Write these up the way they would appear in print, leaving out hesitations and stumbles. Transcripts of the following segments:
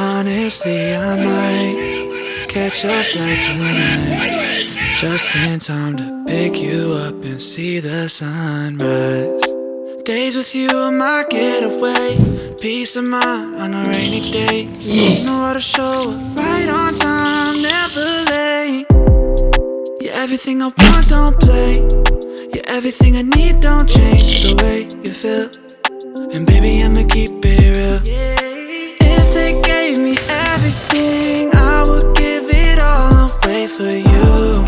Honestly, I might catch a flight tonight, just in time to pick you up and see the sunrise. Days with you are my getaway, peace of mind on a rainy day. You know how to show up right on time, never late. You're everything I want, don't play. You're everything I need, don't change the way you feel. And baby, I'ma keep it real. If they gave me everything, I would give it all away for you.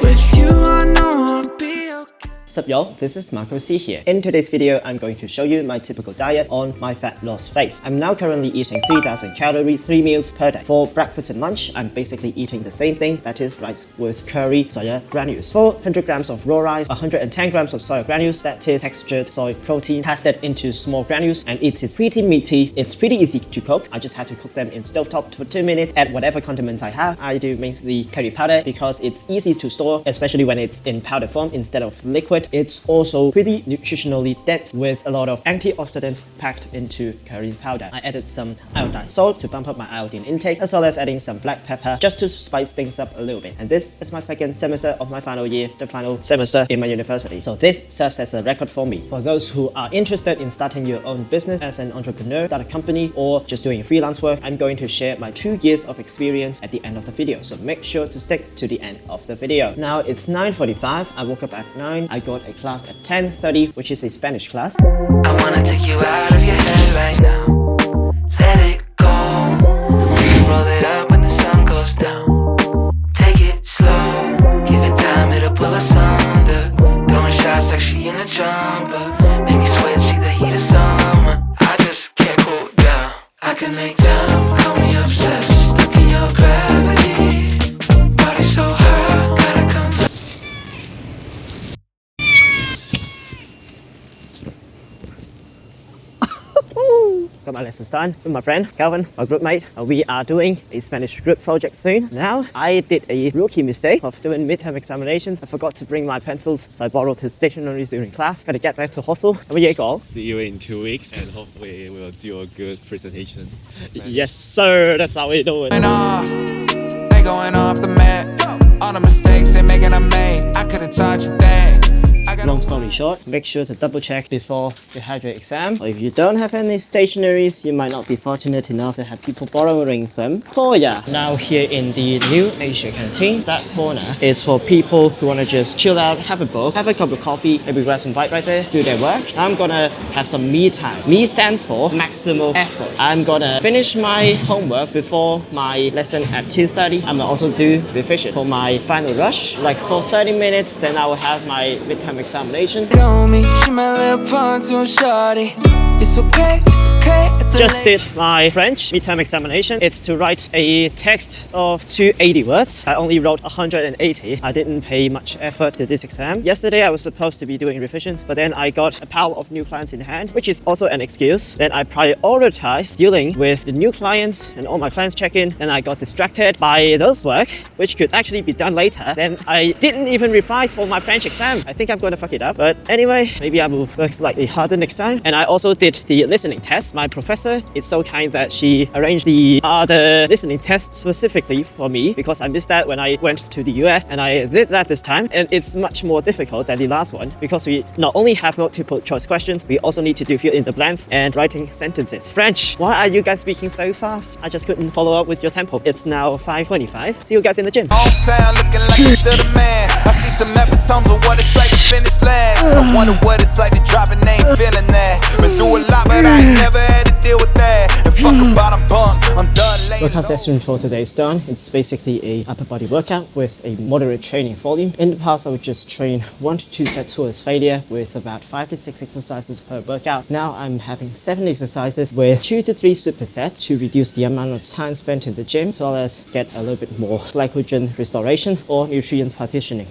With you, I know I'll be okay. What's up y'all, this is Marco C here. In today's video, I'm going to show you my typical diet on my fat loss phase. I'm now currently eating 3,000 calories, 3 meals per day. For breakfast and lunch, I'm basically eating the same thing, that is rice with curry soya granules. 400 grams of raw rice, 110 grams of soya granules, that is textured soy protein, pasted into small granules, and it's pretty meaty. It's pretty easy to cook. I just have to cook them in stovetop for 2 minutes, add whatever condiments I have. I do mainly curry powder because it's easy to store, especially when it's in powder form instead of liquid. It's also pretty nutritionally dense with a lot of antioxidants packed into curry powder. I added some iodized salt to bump up my iodine intake, as well as adding some black pepper just to spice things up a little bit. And this is my second semester of my final year, the final semester in my university. So this serves as a record for me. For those who are interested in starting your own business as an entrepreneur, start a company, or just doing freelance work, I'm going to share my 2 years of experience at the end of the video. So make sure to stick to the end of the video. Now it's 9:45. I woke up at 9. I got a class at 10:30, which is a Spanish class. I wanna take you out of your head right now. Let it go. We can roll it up when the sun goes down. Take it slow. Give it time, it'll pull us under. Throwing shots like she in a jumper. Make me sweat, she the heat of summer. I just can't cool down. I can make time, call me obsessed. Stuck in your gravity. Body so hot, gotta come back. Got my lessons done with my friend Calvin, my group mate. We are doing a Spanish group project soon. Now, I did a rookie mistake of doing midterm examinations. I forgot to bring my pencils, so I borrowed his stationery during class. Gotta get back to hostel. See you in 2 weeks and hopefully we'll do a good presentation. Yes sir, that's how we do it. They going off the mat. All the mistakes they making I made. I could've taught you that. Long story short, make sure to double check before you have your exam. Or if you don't have any stationaries, you might not be fortunate enough to have people borrowing them for ya. Now here in the new Asia canteen, that corner is for people who want to just chill out, have a book, have a cup of coffee, maybe grab some bite right there, do their work. I'm gonna have some me time. Me stands for maximal effort. I'm gonna finish my homework before my lesson at 2:30. I'm gonna also do revision for my final rush. Like for 30 minutes, then I will have my midterm examination. Just did my French midterm examination. It's to write a text of 280 words. I only wrote 180. I didn't pay much effort to this exam. Yesterday I was supposed to be doing revision, but then I got a pile of new clients in hand, which is also an excuse. Then I prioritized dealing with the new clients and all my clients check in. Then I got distracted by those work, which could actually be done later. Then I didn't even revise for my French exam. I think I'm going to fuck it up, but anyway, maybe I will work slightly harder next time. And I also did the listening test. My professor is so kind that she arranged the other listening test specifically for me, because I missed that when I went to the US, and I did that this time, and it's much more difficult than the last one because we not only have multiple choice questions, we also need to do fill in the blanks and writing sentences. French, why are you guys speaking so fast? I just couldn't follow up with your tempo. It's now 5:25. See you guys in the gym. Hometown looking like you still the man. I see some epitomes of what it's like to finish last. I wonder what it's like to drop and ain't feeling that. Been through a lot, but I ain't never had to deal with that. And fuck a bottom bunk, I'm done laying Workout session for today is done. It's basically a upper body workout with a moderate training volume. In the past, I would just train 1 to 2 sets towards failure with about 5 to 6 exercises per workout. Now I'm having 7 exercises with 2 to 3 supersets to reduce the amount of time spent in the gym, as well as get a little bit more glycogen restoration or nutrient partitioning.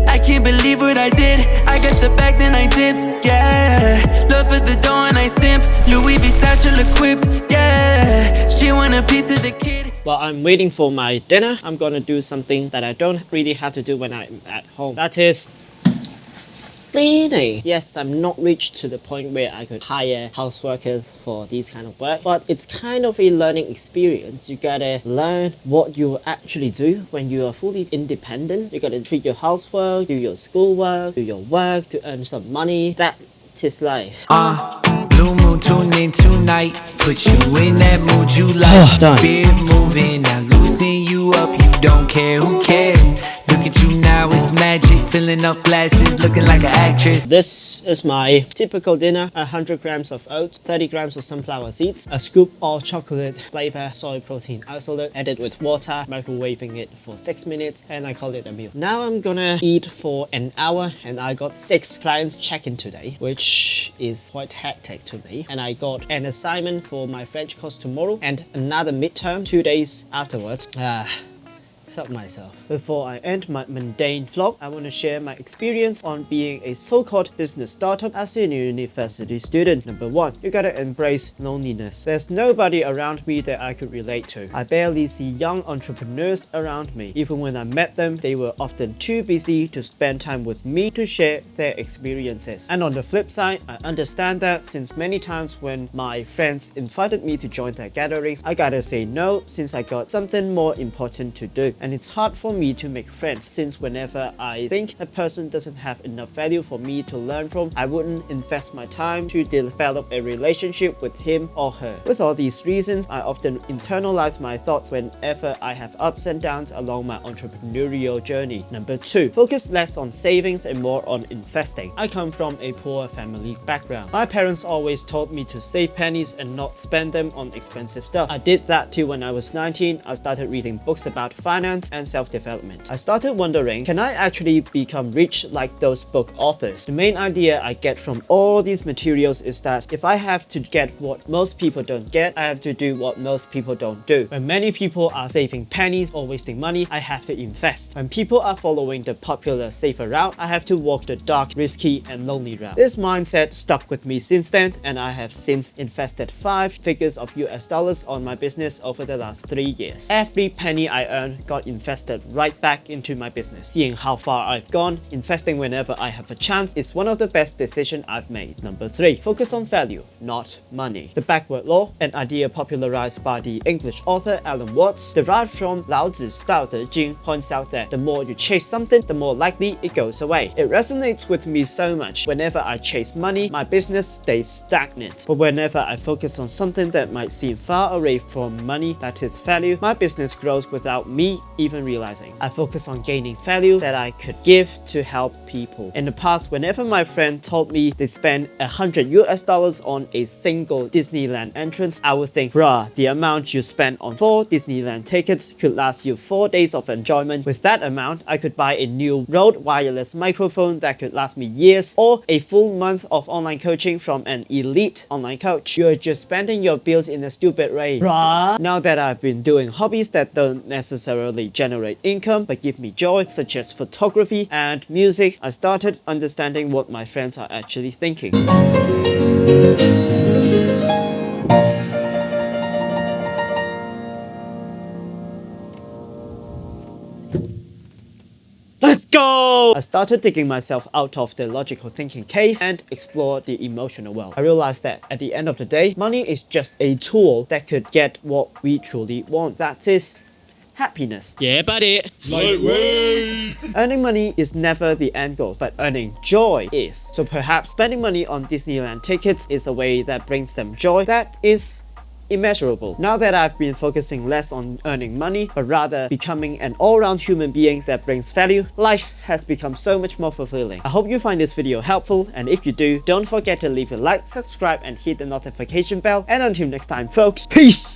I can't believe what I did. I got the bag, then I dipped. Yeah, love for the dough and I simp. Louis V satchel equipped. Yeah, she want a piece of the kid. While I'm waiting for my dinner, I'm gonna do something that I don't really have to do when I'm at home. That is cleaning. Yes, I'm not reached to the point where I could hire house workers for these kind of work, but it's kind of a learning experience. You gotta learn what you actually do when you are fully independent. You gotta treat your housework, do your schoolwork, do your work to earn some money. That is life. Blue moon, tune in tonight. Put you in that mood you like. Done. Spirit moving, now loosen you up. You don't care, who cares? Look at you now, it's magic. Filling up glasses, looking like an actress. This is my typical dinner. 100 grams of oats, 30 grams of sunflower seeds, a scoop of chocolate flavor soy protein isolate, added with water, microwaving it for 6 minutes, and I call it a meal. Now I'm gonna eat for an hour, and I got 6 clients check-in today, which is quite hectic to me. And I got an assignment for my French course tomorrow and another midterm 2 days afterwards. Help myself. Before I end my mundane vlog, I want to share my experience on being a so-called business startup as a university student. Number 1, you gotta embrace loneliness. There's nobody around me that I could relate to. I barely see young entrepreneurs around me. Even when I met them, they were often too busy to spend time with me to share their experiences. And on the flip side, I understand that since many times when my friends invited me to join their gatherings, I gotta say no since I got something more important to do. And it's hard for me to make friends since whenever I think a person doesn't have enough value for me to learn from, I wouldn't invest my time to develop a relationship with him or her. With all these reasons, I often internalize my thoughts whenever I have ups and downs along my entrepreneurial journey. Number 2, focus less on savings and more on investing. I come from a poor family background. My parents always told me to save pennies and not spend them on expensive stuff. I did that too when I was 19. I started reading books about finance and self-development. I started wondering, can I actually become rich like those book authors? The main idea I get from all these materials is that if I have to get what most people don't get, I have to do what most people don't do. When many people are saving pennies or wasting money, I have to invest. When people are following the popular safer route, I have to walk the dark, risky and lonely route. This mindset stuck with me since then, and I have since invested 5 figures of US dollars on my business over the last 3 years. Every penny I earned got invested right back into my business. Seeing how far I've gone, investing whenever I have a chance is one of the best decisions I've made. Number 3, focus on value, not money. The backward law, an idea popularized by the English author Alan Watts, derived from Lao Tzu's Tao Te Ching, points out that the more you chase something, the more likely it goes away. It resonates with me so much. Whenever I chase money, my business stays stagnant. But whenever I focus on something that might seem far away from money, that is value, my business grows without me even realizing. I focus on gaining value that I could give to help people. In the past, whenever my friend told me they spent 100 US dollars on a single Disneyland entrance, I would think, bruh, the amount you spent on 4 Disneyland tickets could last you 4 days of enjoyment. With that amount, I could buy a new Rode wireless microphone that could last me years, or a full month of online coaching from an elite online coach. You're just spending your bills in a stupid way, bruh. Now that I've been doing hobbies that don't necessarily generate income but give me joy, such as photography and music, I started understanding what my friends are actually thinking. Let's go! I started digging myself out of the logical thinking cave and explore the emotional world. I realized that at the end of the day, money is just a tool that could get what we truly want. That is happiness. Yeah, buddy. Lightweight. Earning money is never the end goal, but earning joy is. So perhaps spending money on Disneyland tickets is a way that brings them joy that is immeasurable. Now that I've been focusing less on earning money, but rather becoming an all-round human being that brings value, life has become so much more fulfilling. I hope you find this video helpful, and if you do, don't forget to leave a like, subscribe, and hit the notification bell. And until next time, folks, peace!